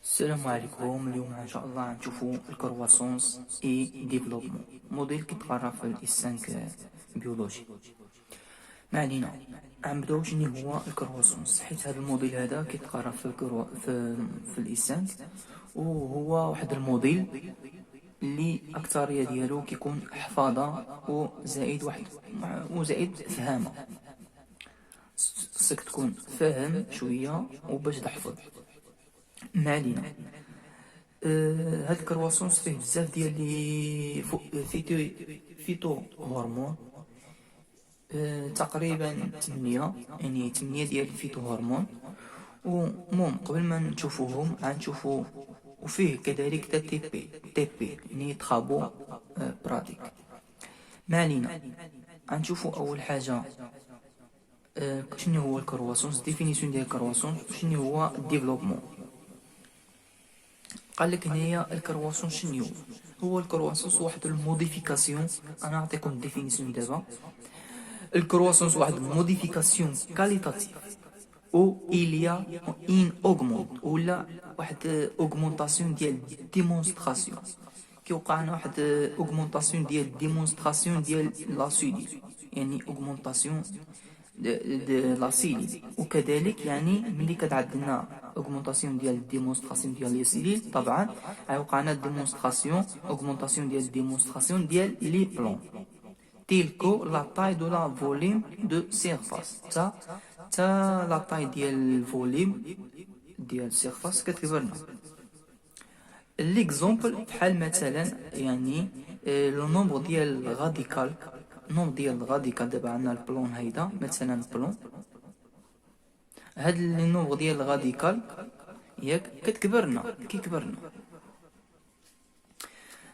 السلام عليكم. اليوم ان شاء الله غنشوفوا الكرواسونس اي ديفلوبمون موديل كيتقرا في الاس 5 بيولوجي. ما علينا، غنبداو شنو هو الكرواسونس، حيت هذا الموديل هذا كيتقرا في الاس 5، وهو واحد الموديل اللي اكثريه ديالو كيكون حفاظه وزائد فهامه. خصك تكون فاهم شويه وباش تحفظ. ما علينا. هاد الكرواسونس فيه بزاف ديال لي فيتو هرمون. تقريبا 8، يعني 8 ديال الفيتو هرمون. ومهم قبل ما نشوفوهم غنشوفو، وفيه كذلك تي بي يعني ترابو براتيك. ما علينا، غنشوفو اول حاجه شنو هو الكرواسونس، ديفينيسيون ديال الكرواسونس، وشنو هو الديفلوبمون. قال لك هنايا الكرواسون شنو هو الكرواسونس؟ واحد الموديفيكاسيون. انا نعطيكم ديفينيسيون دابا. الكرواسونس واحد موديفيكاسيون كاليتاتيف او إليا ان اوغمونت، ولا واحد اوغمونطاسيون ديال ديمونستراسيون. كيوقعنا واحد اوغمونطاسيون ديال ديمونستراسيون ديال لا سيلول، يعني اوغمونطاسيون de لا سيلول. وكذلك يعني ملي كتعد لنا اوغمونطاسيون ديال الديمونستراسيون ديال لي سيلول، طبعا غيوقعنا اوغمونطاسيون ديال الديمونستراسيون ديال لي بلون تيلكو لا تاي دو لا فوليم دو سيرفاس. تا لا تاي ديال الفوليم ديال السيرفاس كتكبرنا. ليكزومبل بحال مثلا يعني لو نومبر ديال الغاديكال. نومبر ديال الغاديكال دابا عندنا البلون هيدا مثلا البلون، هاد النومبر ديال الغاديكال ياك كيكبرنا.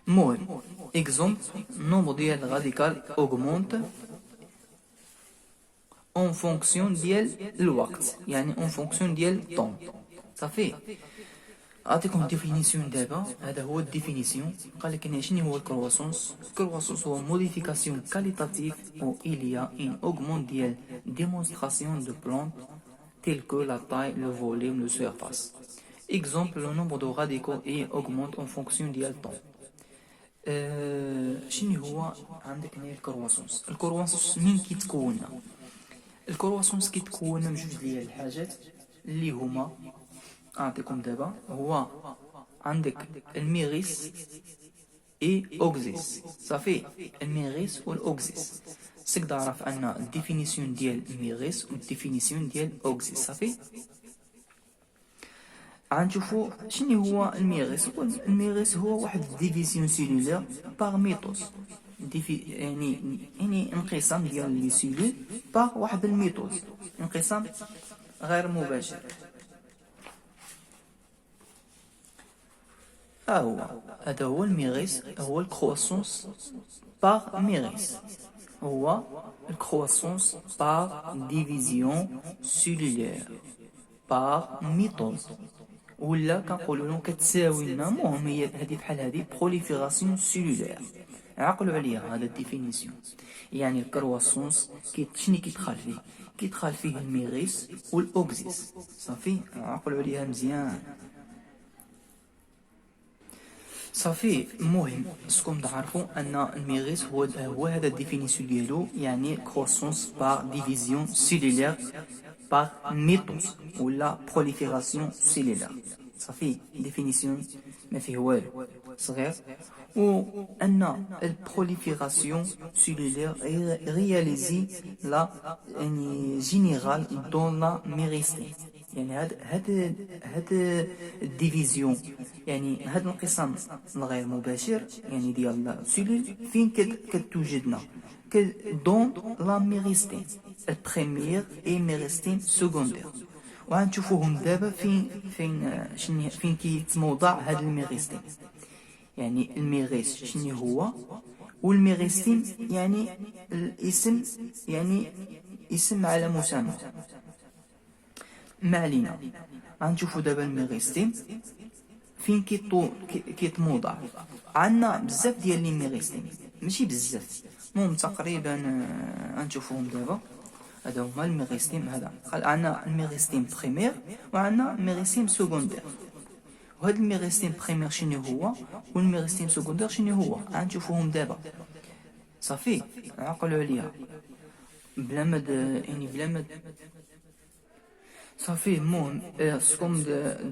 المهم اكزومبل نومبر ديال الغاديكال اوغمونت اون فونكسيون ديال الوقت، يعني اون فونكسيون ديال طون. صافي، اعطيكم ديفينيسيون دابا. هذا هو الديفينيسيون. قال لك هنا شنو هو الكرواسونس. الكرواسونس هو موديفيكاسيون كاليتاتيف او إليا ان اوغمون ديال ديمونستراسيون دو بلون tel que la taille, le volume, le surface. Exemple, le nombre de radicaux et augmente en fonction ديال الطون. شنو هو عندك هنا الكرواسونس؟ الكرواسونس من كيتكون؟ الكرواسونس كيتكون من جوج ديال الحاجات اللي هما اعطيكم دابا. هو عندك الميغيس اي اوكزيس. صافي، الميغيس والاوكزيس. خصك تعرف ان الديفينيسيون ديال الميغيس والديفينيسيون ديال اوكزيس. صافي، غنشوفو شنو هو الميغيس. الميغيس هو واحد ديفيزيون سيلولير باغ ميتوز. يعني انقسام ديال لي سيلول باغ واحد الميتوز، انقسام غير مباشر. هذا هو الميغيس، هو الكرواسونس باغ ميغيس، هو الكرواسونس باغ ديفيزيون سيلولير باغ ميتوز، ولا كنقولوا لهم كتساوي لنا. المهم هي هذه بحال هذه بروليفيراسيون سيلولير. عقلوا عليها هذا الديفينيسيون. يعني الكرواسونس شنو كيدخل فيه الميغيس والاوكزيس. صافي، عقلوا عليها مزيان. صافي، المهم خصكم تعرفوا ان الميغيس هو هذا الديفينيسيون ديالو، يعني كروسونس بار ديفيزيون سيلولير بار ميتوز ولا بروليفيراسيون سيلولير. صافي، ديفينيسيون ما فيه والو، صغير. وان البروليفيراسيون سيلولير رياليزي لا يعني جينيرال دون لا ميغيستين. يعني هاد الديفيزيون، يعني هاد الانقسام الغير مباشر يعني ديال السيلول فين كتوجدنا دون لا ميغيستين البريمير اي ميغيستين سكوندير. وغنشوفوهم دابا فين كيتموضع هاد الميغيستين. يعني الميغيس شنو هو، والميغيستين يعني الاسم، يعني اسم على مسمى. ما علينا، غنشوفو دابا الميغيستين فين كيتموضع. عندنا بزاف ديال لي ميغيستين، ماشي بزاف، المهم تقريبا غنشوفوهم دابا. هذا هما الميغيستين. هذا عندنا الميغيستين بريمير وعندنا الميغيستين سكوندير. وهذا الميغستيم بريمير شنو هو والميغستيم سكوندير شنو هو غنشوفوهم دابا. صافي عقلوا عليها بلا ما يعني بلا ما صافي. المهم خصكم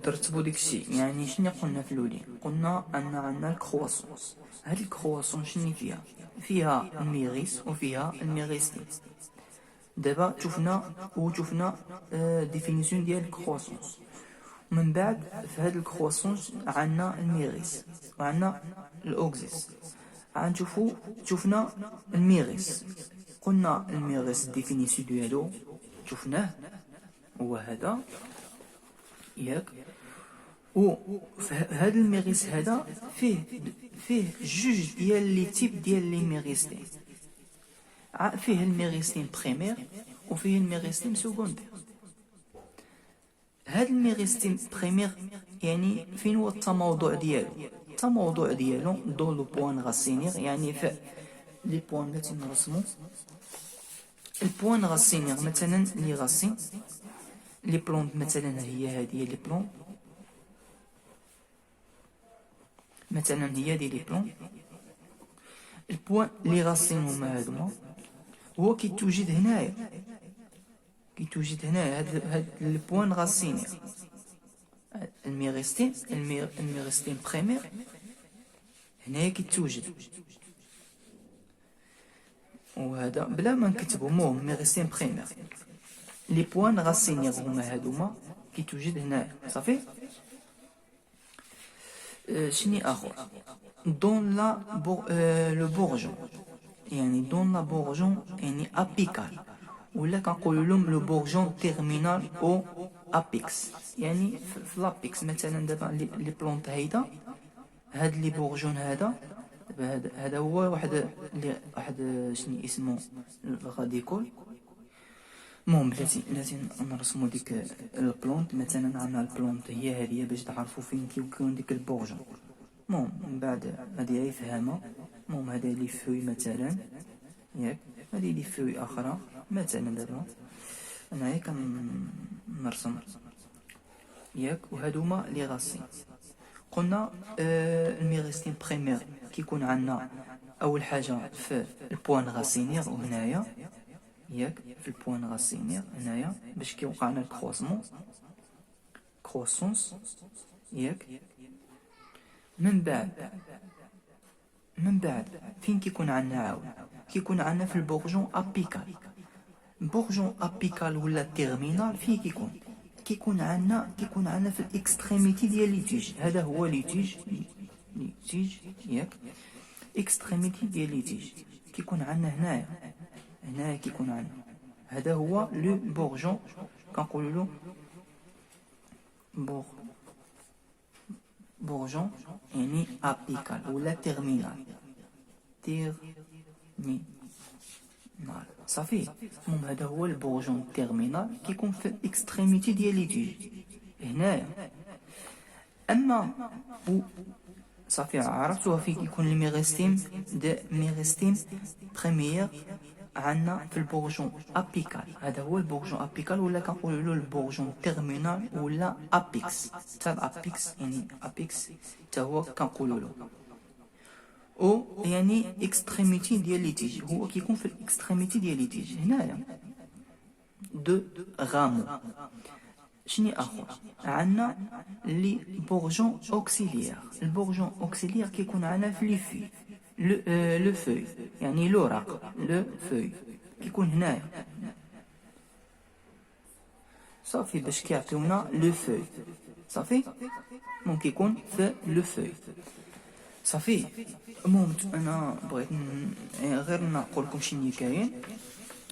ترتبوا داكشي. يعني شنو قلنا في الاولين؟ قلنا ان عندنا الكرواسونس. هاد الكرواسون شنو فيها الميغيس وفيها الميغستيم. دابا شفنا ديفينيسيون ديال الكرواسونس. من بعد في هاد الكرواسونس عندنا الميغيس وعندنا الاوكسيس. شفنا الميغيس. قلنا الميغيس ديفينيسيون ديالو شفناه هو هذا ياك. و هذا الميغيس هذا فيه جوج ديال لي تيب ديال لي ميغيستين. فيه الميغيستين بريمير وفيه الميغيستين سكوندير. هذا الميغيستين بريمير يعني فين هو التموضع ديالو؟ التموضع ديالو دون لو بوين غاسينير. يعني في لي بوين اللي تنرسمو البوين غاسينير مثلا لي غاسين لي بلونط مثلا هي هذه لي بلونط مثلا هي هذه لي بلونط. البوين لي غاسين هما هادوما هو كيتوجد هنايا هاد البوين غاسينير الميغستين بريمير هنايا كيتوجد. وهذا بلا ما نكتبو المهم ميغستين بريمير لي بوين غاسينير هما هادوما كيتوجد هنايا. صافي. شني اخر دون لا لو بورجون. يعني دون لا بورجون يعني ابيكال ولا كنقولوا لهم لو بورجون تيرمينال او ابيكس. يعني في لابيكس مثلا دابا لي بلونط هاد لي بورجون هذا هو واحد شنو اسمه الغاديكول. المهم بلاتي نرسمو ديك البلونط. مثلا عندنا البلونط هي هذه باش تعرفوا فين كيكون ديك البورجون. المهم من بعد هذه هي فهمه. المهم هذا لي فوي مثلا ياك. هذه لي فوي اخرى مثلا دابا انايا كنرسم ياك. وهادوما لي غاسين. قلنا الميغستين بريمير كيكون عندنا اول حاجه في البوين غاسينير وهنايا ياك. في البوين غاسينير هنايا باش كيوقع لنا كروسونس ياك. من بعد فين كيكون عندنا عاود؟ كيكون عندنا في البورجون ابيكال ولا تيرمينال. فين كيكون عندنا في الاكستريميتي ديال ليتيج. هذا هو ليتيج ياك. اكستريميتي ديال ليتيج كيكون عندنا هنايا كيكون عندنا. هذا هو لو بورجون كنقولوا له بورجون يعني ابيكال ولا تيرمينال. صافي. المهم هذا هو البورجون تيرمينال كيكون في الاكستريميتي ديال ليتيج هنايا. اما صافي عرفتوها فين كيكون الميغستيم بريمير عندنا في البورجون ابيكال. هذا هو البورجون ابيكال ولا كنقولوا له البورجون تيرمينال ولا ابيكس. حتى الابيكس يعني ابيكس حتى هو كنقولوا له. او يعني اكستريميتي ديال ليتيج هو كيكون في الاكستريميتي ديال ليتيج هنايا دو غامو. شنو اخر عندنا لي بورجون اوكسيليير. البورجون اوكسيليير كيكون عندنا في لي في لو فوي يعني لوراق لو فوي كيكون هنايا. صافي باش كيعطيونا لو فوي. صافي ممكن يكون في لو فوي. صافي. المهم انا بغيت غير نقول لكم شنو كاين.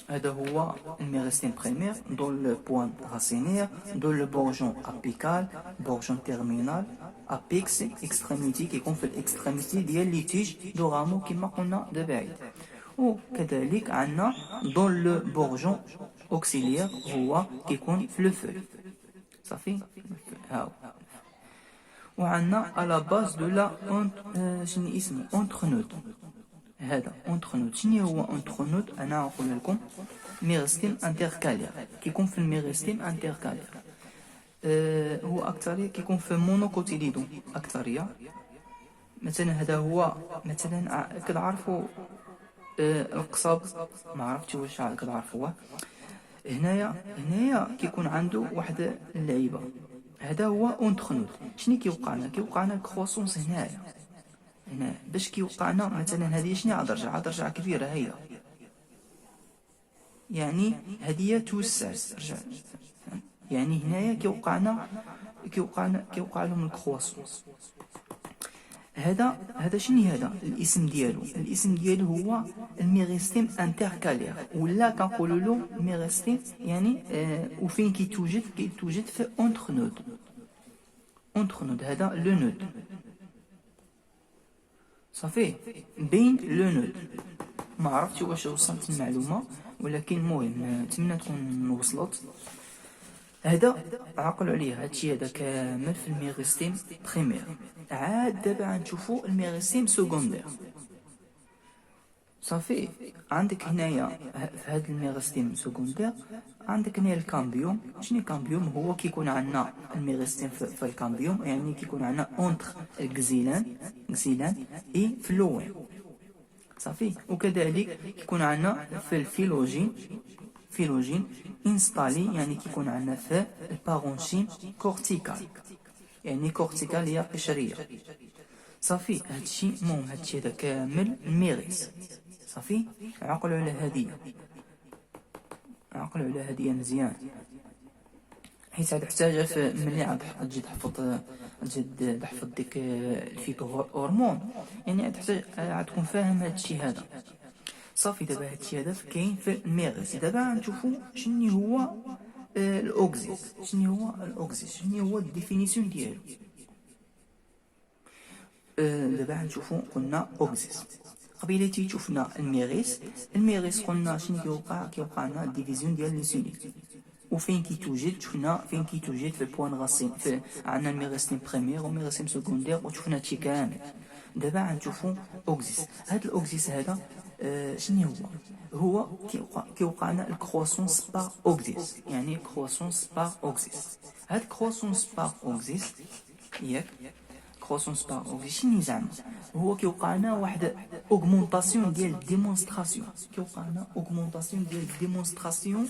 هذا هو الميغستين بريمير دون لو بوين غاسينير دون لو بورجون ابيكال بورجون تيرمينال ابيكس اكستريميتي كيكون في الاكستريميتي ديال ليتيج دو غامو كما قلنا دابا. وكذلك عندنا دون لو بورجون اوكسيليير هو كيكون في لو فوي. صافي. هاو وعندنا على باز دو لا شنو اسمه اونترنود. هذا اونترنود. شنو هو اونترنود؟ انا نقول لكم ميغستيم انتركالير كيكون في الميغستيم انتركالير. هو أكثرية كيكون في مونوكوتيليدون أكثرية. مثلا هذا هو مثلا كتعرفوا القصب، ما عرفتش واش كتعرفوه. هنايا كيكون عنده واحد اللعيبه، هذا هو اونتخ نود. شنو كيوقع لنا الكروسونس هنا باش كيوقعنا مثلا هذه شنو درجه كبيره هي، يعني هذه توسعت يعني هنايا كيوقع لهم الكروسونس. هذا شنو هذا الاسم ديالو هو الميغستيم انتركالير، ولا كنقولوا له ميغستيم يعني وفين كيتوجد في اونتخ نود. هذا لو نود صافي بين لو نود. ما عرفتش واش وصلت المعلومه، ولكن المهم نتمنى تكون وصلت. هذا عقلوا عليه هادشي هذا كامل في الميغستيم بريمير. عاد دابا غنشوفوا الميغستيم سكوندير. صافي عندك هنايا في هذا الميغستيم سكوندير عندك هنا الكامبيوم. شنو الكامبيوم؟ هو كيكون عندنا الميغستيم في الكامبيوم، يعني كيكون عندنا اونتر الكزيلان اي فلوين صافي. وكذلك كيكون عندنا في الفيلوجين انستالي، يعني كيكون عندنا في البارونشيم كورتيكال، يعني كورتيكال هي قشريه صافي. هادشي المهم هادشي هذا كامل الميغيس صافي. عقلوا على هدية مزيان، حيت عاد احتاجها في ملي عاد تجي تحفظ ديك الفيك هرمون، يعني عاد تكون فاهم هادشي هذا صافي. دابا هادشي هذا كاين في الميغيس. دابا غنشوفوا شنو هو الاوكزيس. شنو هو الديفينيسيون ديالو. دابا غنشوفوا قلنا اوكزيس. قبيله شفنا الميغيس قلنا شنو كيوقع لنا الديفيزيون ديال لي سيلول. وفين كيتوجد شفنا فين كيتوجد في البوان غاسين، في عندنا الميغيستيم بريمير وميغيستيم سكوندير، وشفنا هادشي كامل. دابا غنشوفوا اوكزيس. هاد الاوكزيس هذا شنو هو كيوقع لنا الكروسونس بار اوكزيس، يعني كروسونس بار اوكزيس. هاد كروسونس بار اوكزيس ياك كروسونس بار اوكزيس شنو زعما؟ هو كيوقع لنا واحد اوغمونطاسيون ديال ديمونستراسيون،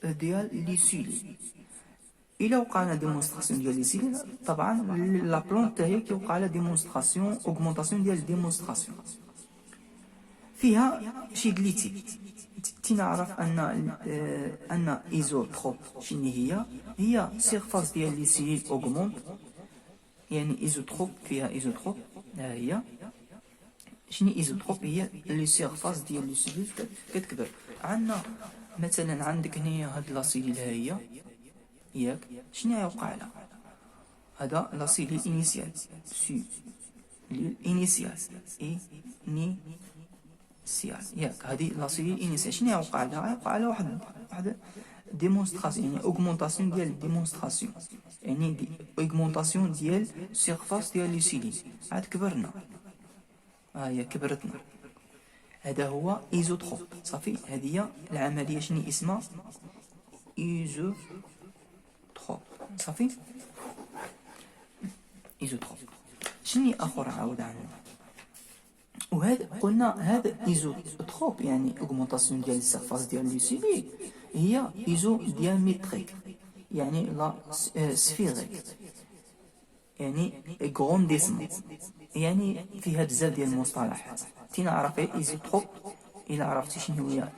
ديال لي سيلول. الا وقع لنا ديمونستراسيون ديال لي سيلول، طبعا لا بلونت هي كيوقع لها ديمونستراسيون اوغمونطاسيون ديال ديمونستراسيون. فيها شي دليتي تنعرف ان ايزوتروب شنو هي سيرفاس ديال لي سيلول اوغمونط، يعني ايزوتروب فيها ايزوتروب. ها هي شنو ايزوتروب؟ هي لي سيرفاس ديال لي سيلول كتكبر. عندنا مثلا عندك هنايا هاد لا سيلول ها هي ياك شنو يوقع لها؟ هذا لا سيلول انيسيال ياك هذه لا سيلول انيسيال. شنو يوقع لها؟ واحد ديمونستراسيون، يعني اوغمونطاسيون ديال ديمونستراسيون، يعني اوغمونطاسيون ديال سيرفاس ديال لي سيلول. عاد كبرنا، هي كبرتنا. هذا هو ايزوتروب صافي. هذه هي العمليه شنو اسمها؟ ايزوتروب صافي. ايزوتروب شنو اخر عاود عندنا؟ وهذا قلنا هذا ايزوتروب يعني اوغمونطاسيون ديال السيرفاس ديال لي سيلول هي ايزو دياميتريك، يعني لا سفيريك، يعني غرونديسمون، يعني فيها بزاف ديال المصطلحات. تنعرف ايزوتروب. الا عرفتي شنو هي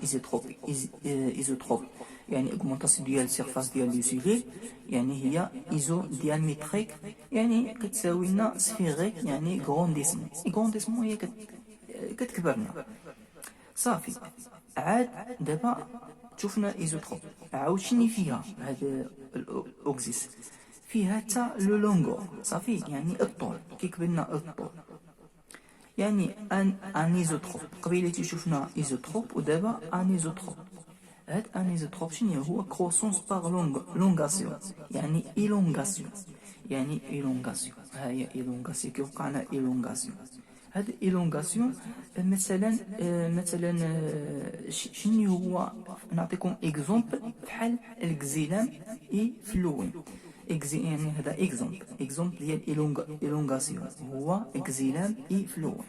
ايزوتروب يعني اوغمونطاسيون ديال سيرفاس ديال لي سيلول، يعني هي ايزو دياميتريك، يعني كتساوي لنا سفيريك، يعني غرونديسمون هي كتكبرنا صافي. عاد دابا شفنا ايزوتروب. عاود شنو فيها هاد الاوكزيس؟ فيها حتى لو لونغور صافي، يعني الطول كيكبرنا الطول، يعني ان ايزوتروب. قبيله شفنا ايزوتروب ودابا انيزوتروب. هاد انيزوتروب شنو هو؟ كروسونس بار لونغاسيون، يعني ايلونغاسيون، ها هي ايلونغاسيون. كيوقع لنا ايلونغاسيون. هاد ايلونغاسيون مثلا شنو هو؟ نعطيكم اكزومبل بحال الكزيلام اي فلوين. يعني هذا اكزومبل ديال إلونغاسيون هو اكزيلام اي فلوين.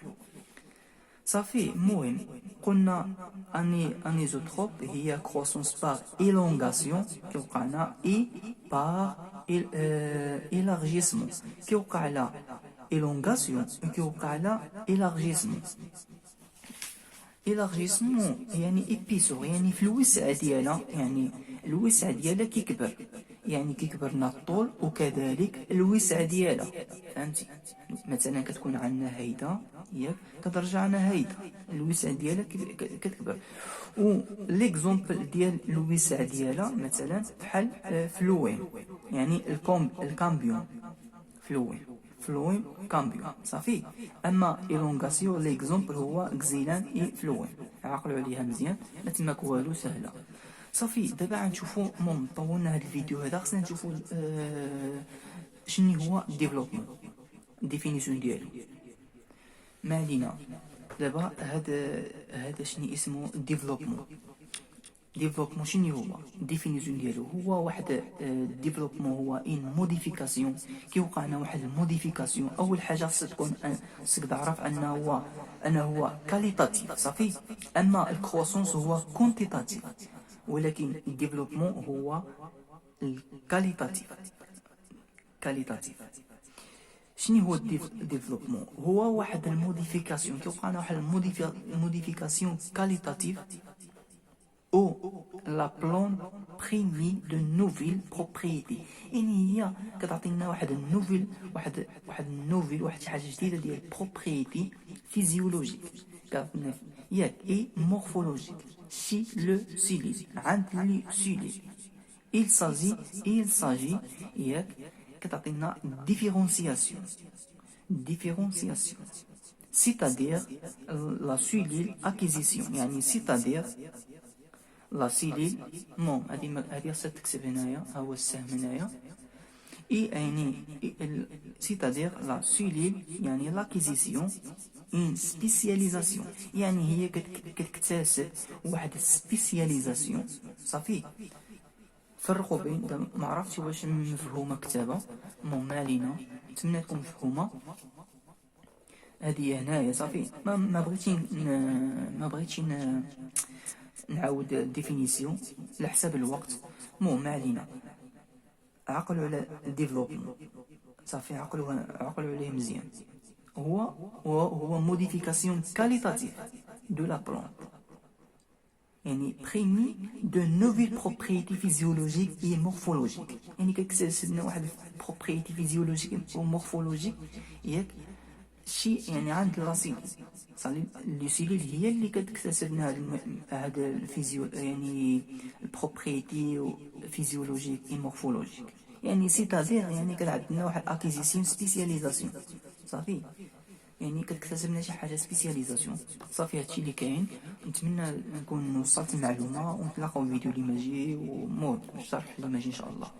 صافي. المهم قلنا انيزوتروب هي كروسونس باغ إلونغاسيون كيوقع لنا اي باغ إلاغجيسمون، كيوقع لا إلونغاسيون كيوقع لا إلاغجيسمون. إلاغجيسمون يعني إبيسور، يعني في الوسع ديالها، يعني الوسع ديالها كيكبر، يعني كيكبر لنا الطول وكذلك الوسع ديالها. فهمتي؟ مثلا كتكون عندنا هيدا ياك، كترجع لنا هيدا، الوسع ديالها كتكبر. و ليكزومبل ديال الوسع ديالها مثلا بحال فلوين، يعني الكامبيون، فلوين كامبيون. صافي. اما إلونغاسيون ليكزومبل هو اكزيلان اي فلوين، عقلوا عليها مزيان، ما تماك والو، سهله. صافي. دابا غنشوفوا، المهم طولنا هذا الفيديو هذا، خصنا نشوفوا شنو هو ديفلوبمون، ديفينيسيون ديالو. ما علينا. دابا هذا شنو اسمه ديفلوبمون. ديفلوبمون شنو هو؟ ديفينيسيون ديالو هو واحد ديفلوبمون هو ان موديفيكاسيون، كيوقع لنا واحد الموديفيكاسيون. اول حاجه خصك تكون خصك تعرف انه هو كاليتاتيف. صافي. اما الكروسونس هو كونتيتاتيف، ولكن الديفلوبمون هو كاليتاتيف. شنو هو الديفلوبمون؟ هو واحد الموديفيكاسيون، كيوقع لنا واحد الموديفيكاسيون كاليتاتيف او لا بلون بريمي دو نوفيل بروبريتي. يعني هي كتعطينا واحد شي حاجه جديده ديال بروبريتي فيزيولوجيك، كتعطينا ياك اي مورفولوجيك. شي لو سيليز عند لي سيليز il s'agit ياك، كتعطينا ديفيرونسياسيون c'est-à-dire la cellule acquisition، يعني c'est-à-dire لا سيليل. المهم هذه خصها تكتب هنايا، ها هو السهم هنايا. يعني سيتادير لا سيليل يعني لاكيزيسيون ان سبيسياليزاسيون، يعني هي كتكتسب واحد السبيسياليزاسيون. صافي. فرقوا بين، ما عرفتش واش مفهومه كتابه، المهم ما علينا، نتمنى تكون مفهومه. هذه هنايا. صافي. ما بغيتش نعاود الديفينيسيون على حساب الوقت. المهم ما علينا، عقلوا على الديفلوبمون. صافي. عقلوا عليه مزيان. هو موديفيكاسيون كاليتاتيف دو لا بلانت، يعني بريمي دو نوفيل بروبريتي فيزيولوجيك اي مورفولوجيك، يعني كيكتسب لنا واحد بروبريتي فيزيولوجيك ومورفولوجيك ياك، شي يعني عند لاسيل. صافي. لي سيلول هي اللي كتكتسب لنا هاد الفيزيو، يعني البروبريتي فيزيولوجيك اي مورفولوجيك، يعني سيتادير يعني كتعطينا واحد اكيزيسيون سبيسياليزاسيون. صافي. يعني كتكتسب لنا شي حاجه سبيسياليزاسيون. صافي. هادشي اللي كاين. نتمنى نكون وصلت المعلومه، ونتلاقاو في فيديو اللي ماجي، ومود الشرح اللي ماجي ان شاء الله.